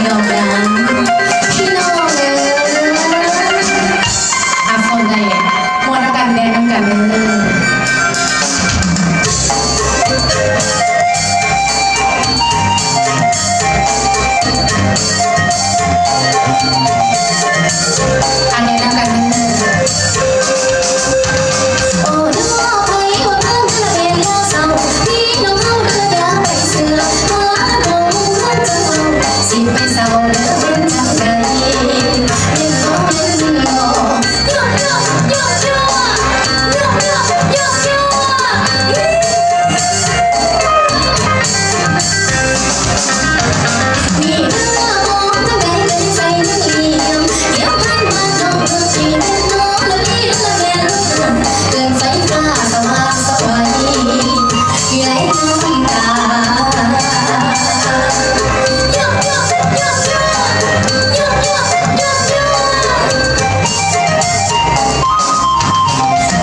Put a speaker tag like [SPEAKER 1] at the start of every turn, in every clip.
[SPEAKER 1] ดอกดังพี่น้องเลยอาคนใดมวนกันแดงน้ำกันเลยอันนี้น้ำกันโอ้น้องไทยว่าพันธะเป็นแล้วเศร้าพี่น้องเขาเดินยาวไปเสือมาโดนมันจะเมาสิไปเศร้าเดินจังใดเป็นน้องเป็นน้องโยโยโยโยโยโยโยโยมีเนื้อมองทั้งใดเลยใจทั้งเลี่ยมเดี๋ยวพันมาน้องเธอที่เป็นน้องและพี่เลือกแก่เลือนไฟฟ้าสว่างสวัยอยู่ในน้ำตาโยโยโยโยโยโยโยโย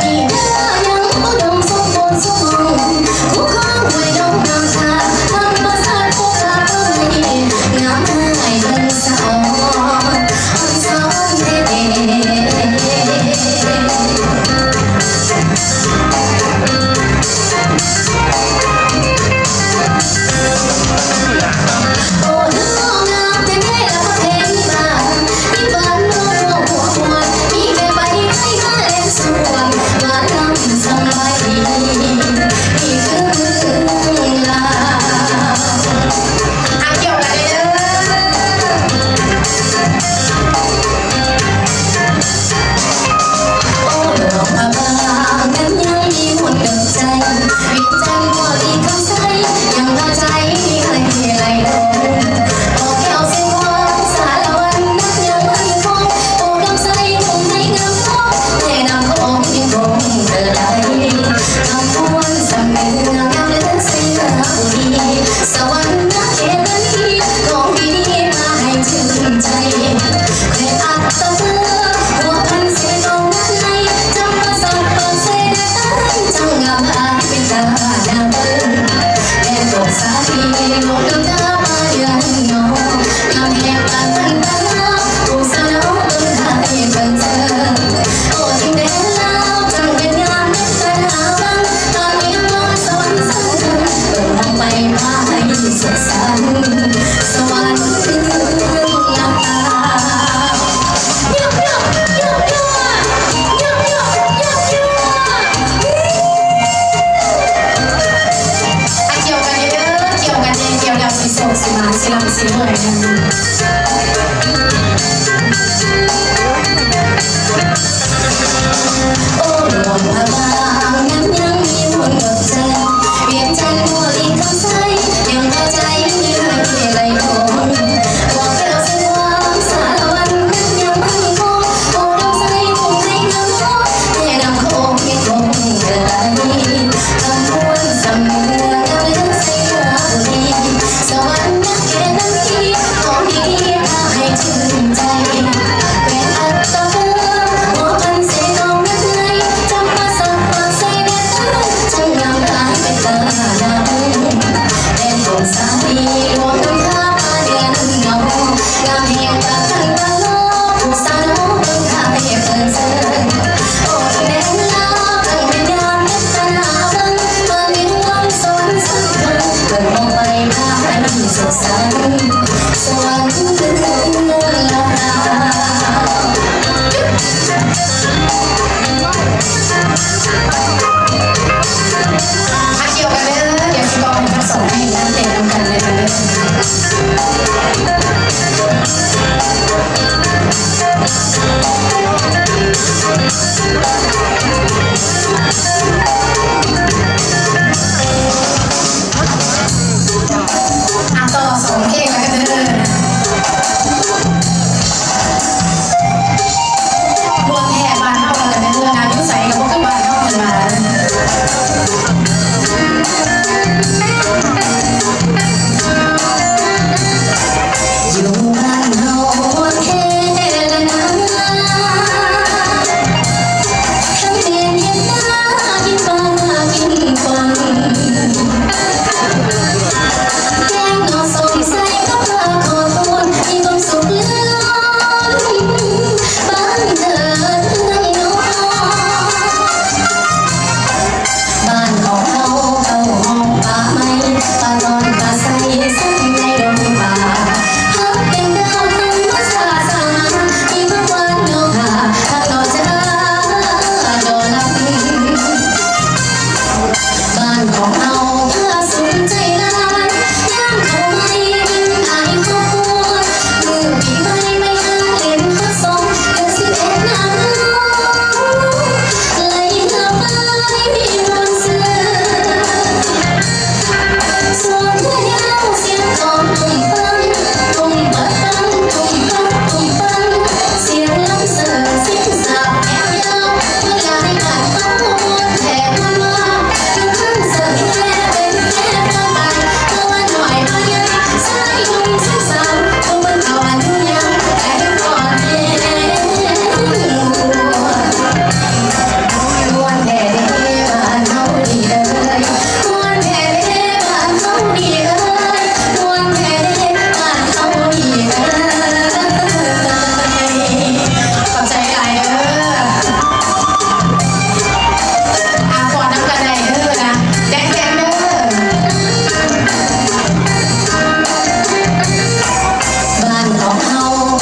[SPEAKER 1] มีเนื้อยังอุดมสมบูรณ์สมบูรณ์คู่ข้างห้วยดงน้ำชาธรรมชาติพวกเราเอ้ยน้ำให้เบิ่งสะอ่อนสอนเด็โอ้น้องงามแต่แม่ละเพลงบ้านมีบ้านโน้ตหัวหัวมีแต่ใบไม้มาเล่นสวนบ้านเราสบายดีนี่คือลาเกี่ยวกันเลยโอ้หลวงพระบางนั้นยังมีหวนกับใจวิจารณ์ว่าดีคำใสยังพาใจให้ไหลลงโอ้แก้วเส้นความสารวันนักยังไม่คงโอ้ดำใสคงไม่งามท้องแม่น้ำคงยังคงเกิดไหลคำพวนสำเนืองงามเลือนเสียบุรีสวรรค์นักเขตนี้ของดีมาให้ชื่นใจเคยอัดตะเพื่อหัวพันเสียตรงนั้นในจำมาสับเปิดเสียตั้งจังงามหายเป็นตาดาวเบิ้งแดนตกสาลีลงน้ำตามาเยือนนองงามแหกปากพันตาผู้สาวเบิ้งไทยเบิ้งเธอโอ้ทิ้งแดนลาวจังเป็นงามเด็ดกันหาบังตอนนี้มองสวรรค์สันเบิ้งมองไปมาให้สุขสันต์สวรรค์คืองามตาโยโยโยโยโยโยโยโยเกี่ยวกันเยอะเกี่ยวกันเองเกี่ยวกับสีส้มสีมาสีลำสีเหมือนกันโอ้หลวงพระบางนั้นยังมีหวนกับใจเวียนจันทร์บัวลีคำใสยังพาใจให้ไหลลงบอกแก้วเส้นความสารวันนั้นยังไม่คงโอ้ดำใสคงให้น้ำท้องแม่น้ำคงยังคงเกิดไหลคำพวนสำเนืองงามเลือนเสียบุรีสวรรค์นักเขตนี้ของดีมาให้ชื่นใจแก่อัตตะเพื่อหัวพันเสียตรงนั้นในจำมาสับเปิดเสียจังงามหายเป็นตาดาวแดนตกสาลีรวมน้ำตามาเดือนเงางามแหกปากพันตาโลผู้สาวเบิ้งไทยเบิ้งเธอโอ้แดนลาวจังเป็นงามเด็ดกันหาบังตอนนี้วันสวรรค์สันเบิ้งเบิ้งมองไปมาให้สุขสันต์สวรรค์คืองาม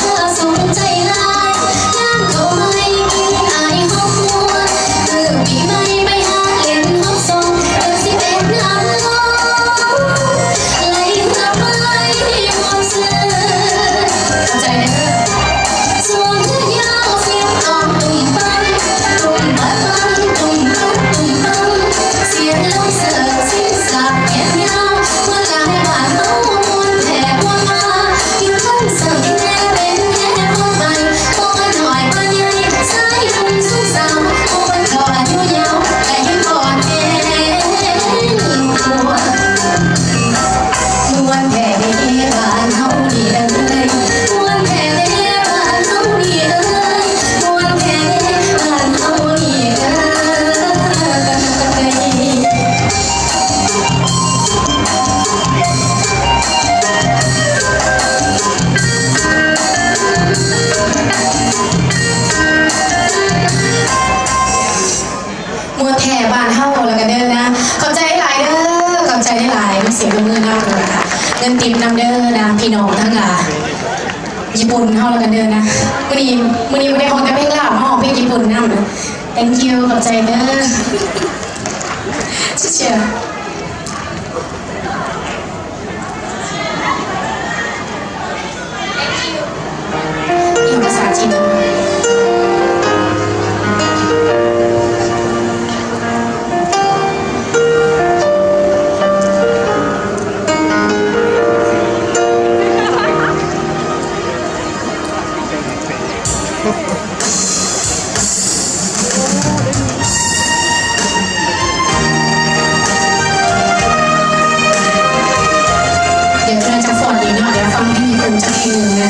[SPEAKER 1] เธอสนใจลายย่างเขาไม่กินอายห้องมัวคือปีใหม่ไปหาเล่นห้องทรงเดือน11ล้านล้อไหลเธอไปหมดเสื้อใจเด้อส่วนเธอยาวเสียงออกตุ่มปังตุ่มปังตุ่มปังตุ่มปังเสียงลมเสิร์ฟสิ้นสับแขนยาววันหลังบ้านเฮามวนแถบมวนมาอยู่ทั้งสั่งแน่เป็นแค่คนใหม่โอ้กันหน่อยปันใหญ่สายหุ่นสูงสาวโอ้กันขออายุยาวแต่ยังก่อนแน่ตัวมวนแผ่ในบ้านเฮานี่เอ้ยมวนแผ่ในบ้านเฮานี่เอ้ยมวนแผ่ในบ้านเฮานี่เอ้ยมวนแผ่บ้านเฮาแล้วกันเด้อนะขอบใจหลายเด้อขอบใจหลายมีเสียงมือนำเลยค่ะเงินติปนำเด้อนะพี่น้องทั้งหลายญี่ปุ่นเฮาแล้วกันเด้อนะมื้อนี้บ่ได้ฮ้องแต่เพลงลาวมาฮ้องเพลงญี่ปุ่นนำนะ thank you ขอบใจเด้อเชื่อมีภาษาจีนเดี๋ยวเราจะฟอนอีกเนาะเดี๋ยวฟังเพลงญี่ปุ่นจะเพลงหนึ่งนะ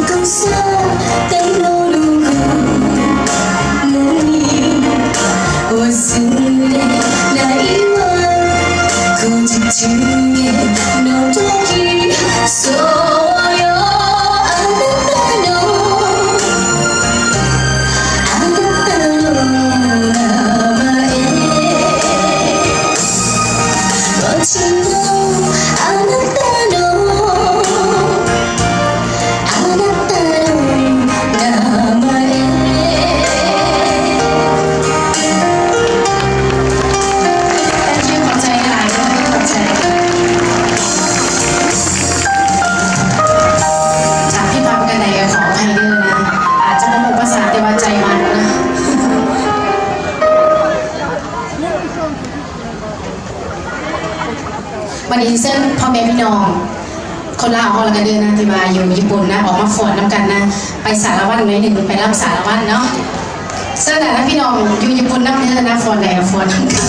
[SPEAKER 1] comme ça, tellement lourd, mon lit, au sud, naïva, quand tu es non toki, soyo, anatano, namae, but you know, anatano.วันนี้เส้นพ่อแม่พี่น้องคนลาวเขาละกันเดินนะที่มาอยู่ญี่ปุ่นนะออกมาฝนน้ำกันนะไปสารวัตรหน่อยหนึ่งไปรับสารวัตรเนาะเส้นแต่พี่น้องอยู่ญี่ปุ่นน้ำเนื้อนะฝนแหล่ฝนน้ำกัน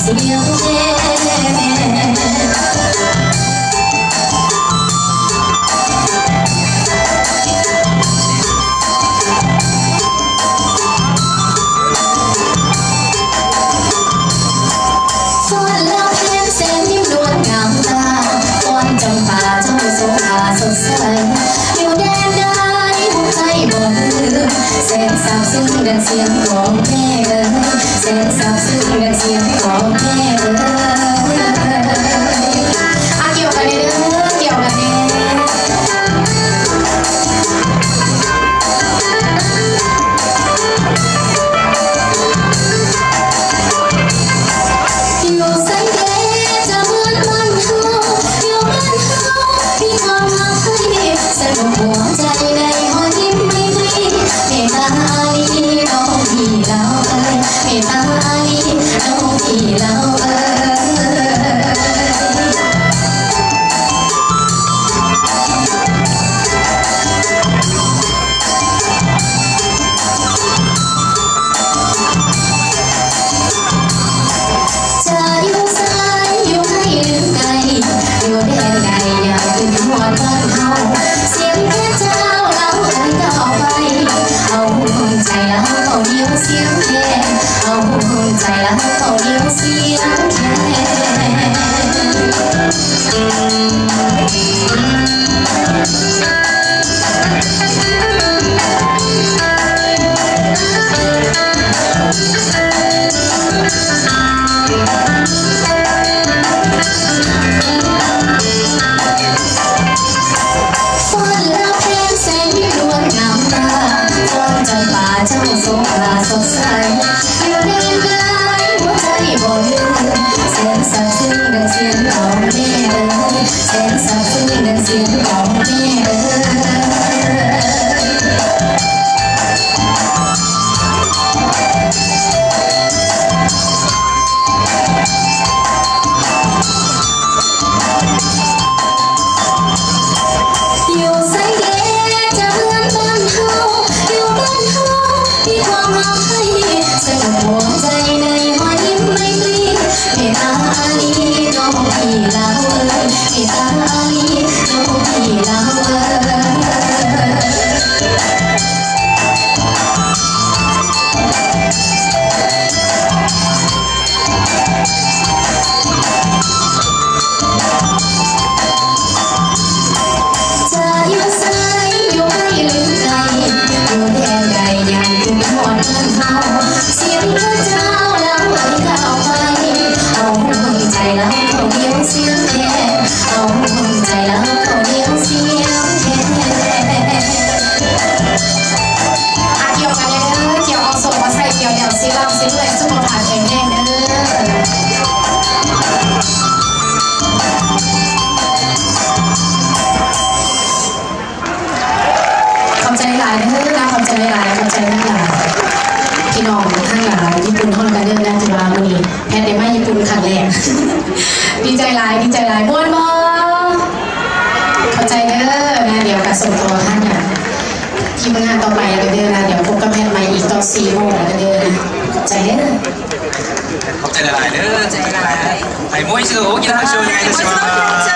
[SPEAKER 1] เสียงแฟ้อนแล้วแค้นแสนยิ้มนวลงามตาฟ้อนจำปาเจ้าโสภาสดใสอยู่แดนใดผู้ไทยบ่ลืมแสนซาบซึ้งดังเสียงของแม่เอ๋ยแสนซาบซึ้งดังเสียงของแม่เอ๋ยเกี่ยวกันเนี่ยเกี่ยวกันเนี่ยอยู่ใส่เดจะเหมือนมันเฮาอยู่บ้านเฮาที่ความรักให้สนุกหัวใจในหัวยิ้มไม่ตรีเมตตาลีน้องพี่เราเอ้ยเมตตาลีน้องพี่เราเอ้จะอยู่ไสอยู่ให้ลืมไกลอยู่แดนใดอยากถึงหัวบ้านเฮาเสียงแค่เจ้าเล่าเอ่ยต่อไปเอาหัวใจแล้วเขาเดียวเสียงแค่เอาหัวใจแล้วเขาเดียวเสียงแฟ้อนแล้วเพลงแสงยิ้มนวลงามตาฟ้อนจำปาเจ้าโสภาสดใสอยู่ในกายหัวใจบ่ลืมแสนซาบซึ้งดังเสียงของแม่เอ๋ยแสนซาบซึ้งดังเสียงของแม่เอ๋ยอยู่ใส่เดจะเหมือนบ้านเฮาอยู่บ้านเฮาที่ความรักให้สนุกหัวใจในหัวยิ้มไม่ตรีเมตตาลีน้องพี่เราเอ้ยเมตตาลีน้องพี่เราเอ้จะอยู่ไสอยู่ให้ลืมใจอยู่แดนใดอยากถึงหัวบ้านเฮาเสียงพระเจ้าแล้วเอ่ยเข้าไปเอาหัวใจแล้วเขาเดียวเสียงแค่เอาหัวใจแล้วเขาเดียวเสียงแค่เกี่ยวกันเนี่ยเกี่ยวเอาส่งมาใส่เกี่ยวเดี่ยวซีรำซีด้วยสุขภาพแข็งแรงเด้อขอบใจหลายนะขอบใจหลายขอบใจทั้งหลายพี่น้องทั้งหลายญี่ปุ่นห้องกันเดินนะที่ว่าวันนี้แพทย์ได้มาญี่ปุ่นครั้งแรกดีใจหลายม่วนบ่ขอบใจเด้อนะเดี๋ยวกระส่งตัวท่านเนี่ยทีมงานต่อไปเด้อนะเดี๋ยวพบกับแพทย์ใหม่อีกตอน4 โมงเด้อนะขอบใจเด้อ
[SPEAKER 2] ขอบใจหลายๆเด้อはい、もう一度大きな拍手をお願いいたします。